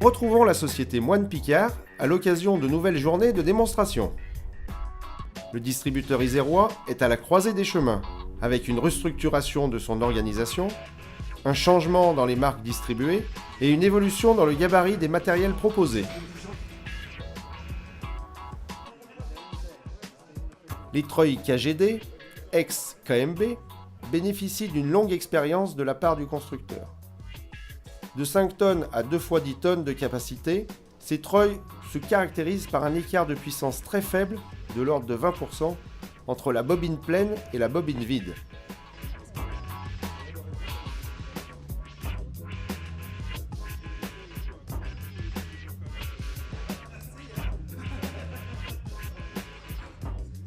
Retrouvons la société Moine Picard à l'occasion de nouvelles journées de démonstration. Le distributeur isérois est à la croisée des chemins, avec une restructuration de son organisation, un changement dans les marques distribuées et une évolution dans le gabarit des matériels proposés. Les treuils KGD, ex-KMB, bénéficient d'une longue expérience de la part du constructeur. De 5 tonnes à 2 fois 10 tonnes de capacité, ces treuils se caractérisent par un écart de puissance très faible, de l'ordre de 20%, entre la bobine pleine et la bobine vide.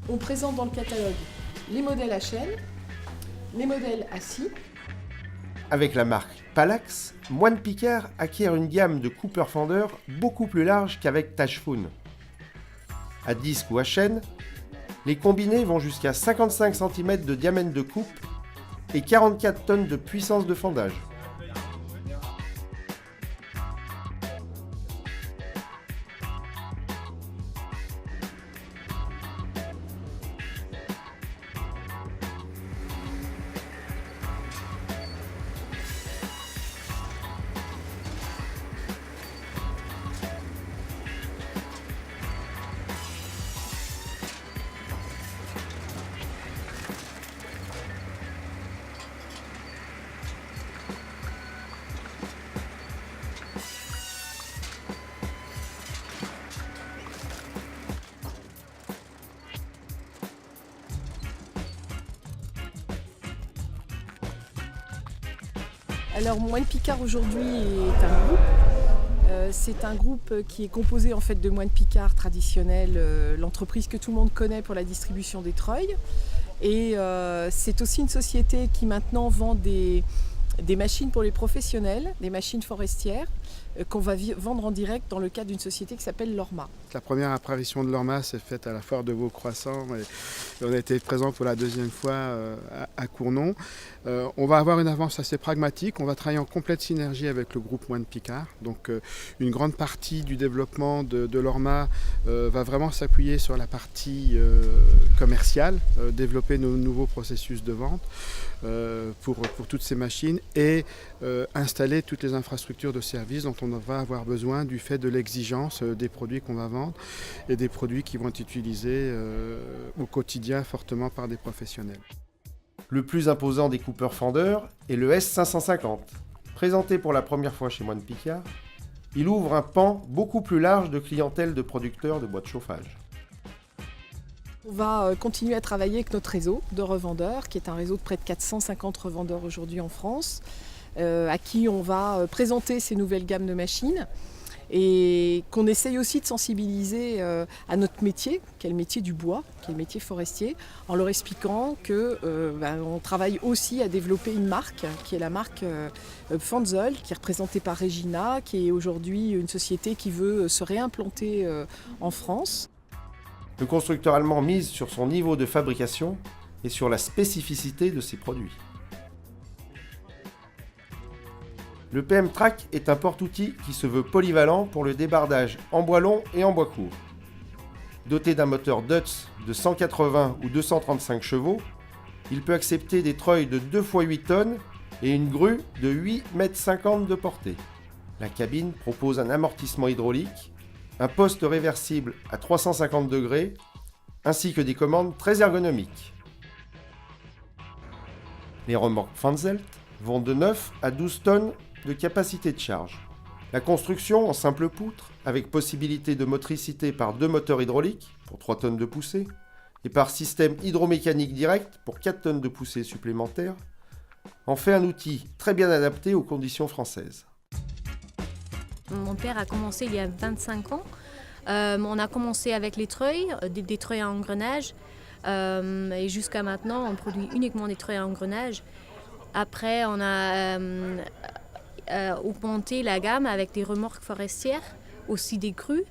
On présente dans le catalogue les modèles à chaîne, les modèles à scie. Avec la marque Palax, Moine Picard acquiert une gamme de coupeurs fendeurs beaucoup plus large qu'avec Tachfun. À disque ou à chaîne, les combinés vont jusqu'à 55 cm de diamètre de coupe et 44 tonnes de puissance de fendage. Alors Moine Picard aujourd'hui est un groupe. C'est un groupe qui est composé en fait de Moine Picard traditionnel, l'entreprise que tout le monde connaît pour la distribution des treuils. Et c'est aussi une société qui maintenant vend des machines pour les professionnels, des machines forestières, qu'on va vendre en direct dans le cadre d'une société qui s'appelle Lorma. La première apparition de Lorma s'est faite à la foire de Vaucroissant et on a été présent pour la deuxième fois à Cournon. On va avoir une avance assez pragmatique, on va travailler en complète synergie avec le groupe Moine Picard. Donc une grande partie du développement de Lorma va vraiment s'appuyer sur la partie commerciale, développer nos nouveaux processus de vente pour toutes ces machines et installer toutes les infrastructures de service dont on va avoir besoin du fait de l'exigence des produits qu'on va vendre et des produits qui vont être utilisés au quotidien fortement par des professionnels. Le plus imposant des coupeurs fendeurs est le S550. Présenté pour la première fois chez Moine Picard, il ouvre un pan beaucoup plus large de clientèle de producteurs de bois de chauffage. On va continuer à travailler avec notre réseau de revendeurs, qui est un réseau de près de 450 revendeurs aujourd'hui en France, à qui on va présenter ces nouvelles gammes de machines et qu'on essaye aussi de sensibiliser à notre métier, qui est le métier du bois, qui est le métier forestier, en leur expliquant qu'on travaille aussi à développer une marque, qui est la marque Fenzoll, qui est représentée par Regina, qui est aujourd'hui une société qui veut se réimplanter en France. Le constructeur allemand mise sur son niveau de fabrication et sur la spécificité de ses produits. Le PM Track est un porte-outil qui se veut polyvalent pour le débardage en bois long et en bois court. Doté d'un moteur Dutz de 180 ou 235 chevaux, il peut accepter des treuils de 2 x 8 tonnes et une grue de 8,50 m de portée. La cabine propose un amortissement hydraulique, un poste réversible à 350 degrés, ainsi que des commandes très ergonomiques. Les remorques Fanzelt vont de 9 à 12 tonnes de capacité de charge. La construction en simple poutre, avec possibilité de motricité par 2 moteurs hydrauliques pour 3 tonnes de poussée, et par système hydromécanique direct pour 4 tonnes de poussée supplémentaires, en fait un outil très bien adapté aux conditions françaises. Mon père a commencé il y a 25 ans. On a commencé avec les treuils, des treuils à engrenage. Et jusqu'à maintenant, on produit uniquement des treuils à engrenage. Après, on a augmenté la gamme avec des remorques forestières, aussi des crues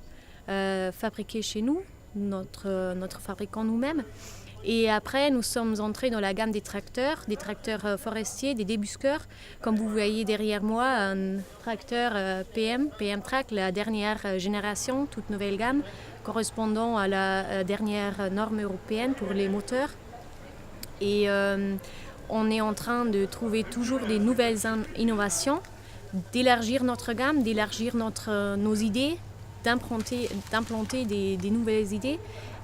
fabriquées chez nous, notre fabricant nous-mêmes. Et après, nous sommes entrés dans la gamme des tracteurs forestiers, des débusqueurs. Comme vous voyez derrière moi, un tracteur PM Track, la dernière génération, toute nouvelle gamme, correspondant à la dernière norme européenne pour les moteurs. Et on est en train de trouver toujours des nouvelles innovations, d'élargir notre gamme, d'élargir nos idées, d'implanter des nouvelles idées.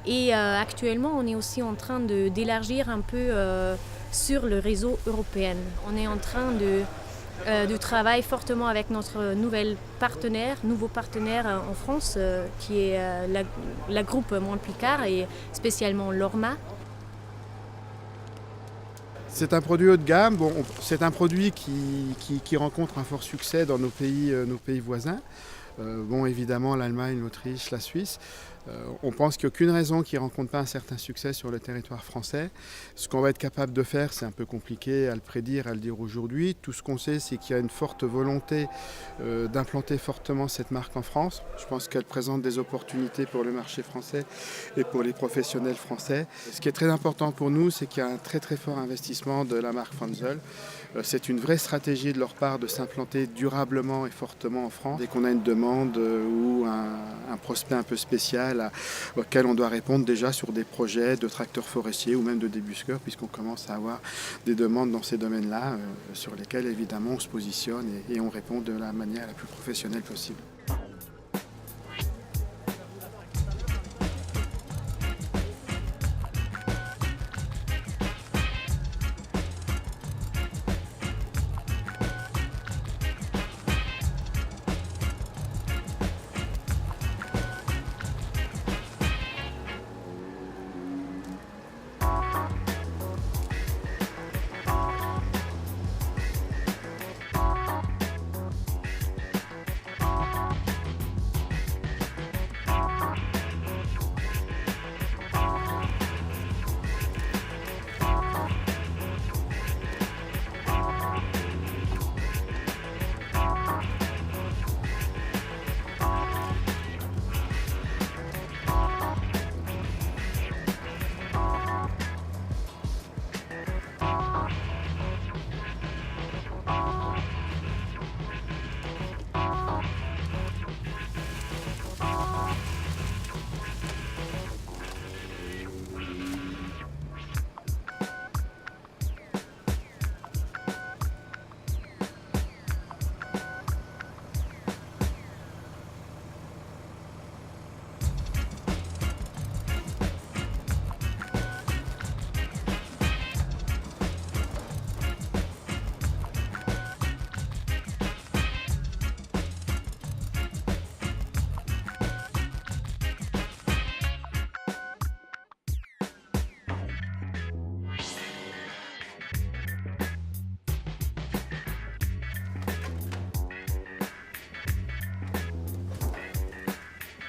Et actuellement, on est aussi en train d'élargir un peu sur le réseau européen. On est en train de travailler fortement avec notre nouveau partenaire en France, qui est la groupe Montplicard et spécialement Lorma. C'est un produit haut de gamme. Bon, c'est un produit qui rencontre un fort succès dans nos pays voisins. Bon, évidemment, l'Allemagne, l'Autriche, la Suisse. On pense qu'il n'y a aucune raison qu'il ne rencontre pas un certain succès sur le territoire français. Ce qu'on va être capable de faire, c'est un peu compliqué à le prédire, à le dire aujourd'hui. Tout ce qu'on sait, c'est qu'il y a une forte volonté d'implanter fortement cette marque en France. Je pense qu'elle présente des opportunités pour le marché français et pour les professionnels français. Ce qui est très important pour nous, c'est qu'il y a un très très fort investissement de la marque Frenzel. C'est une vraie stratégie de leur part de s'implanter durablement et fortement en France. Dès qu'on a une demande ou un prospect un peu spécial auquel on doit répondre déjà sur des projets de tracteurs forestiers ou même de débusqueurs, puisqu'on commence à avoir des demandes dans ces domaines-là sur lesquels évidemment on se positionne et on répond de la manière la plus professionnelle possible.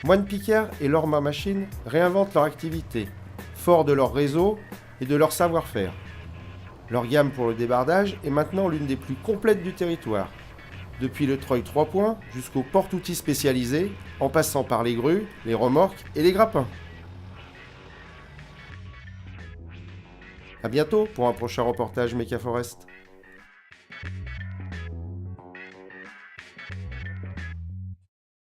Moine Picard et Lorma Machine réinventent leur activité, forts de leur réseau et de leur savoir-faire. Leur gamme pour le débardage est maintenant l'une des plus complètes du territoire, depuis le treuil 3 points jusqu'au porte-outils spécialisé, en passant par les grues, les remorques et les grappins. A bientôt pour un prochain reportage Meca Forest.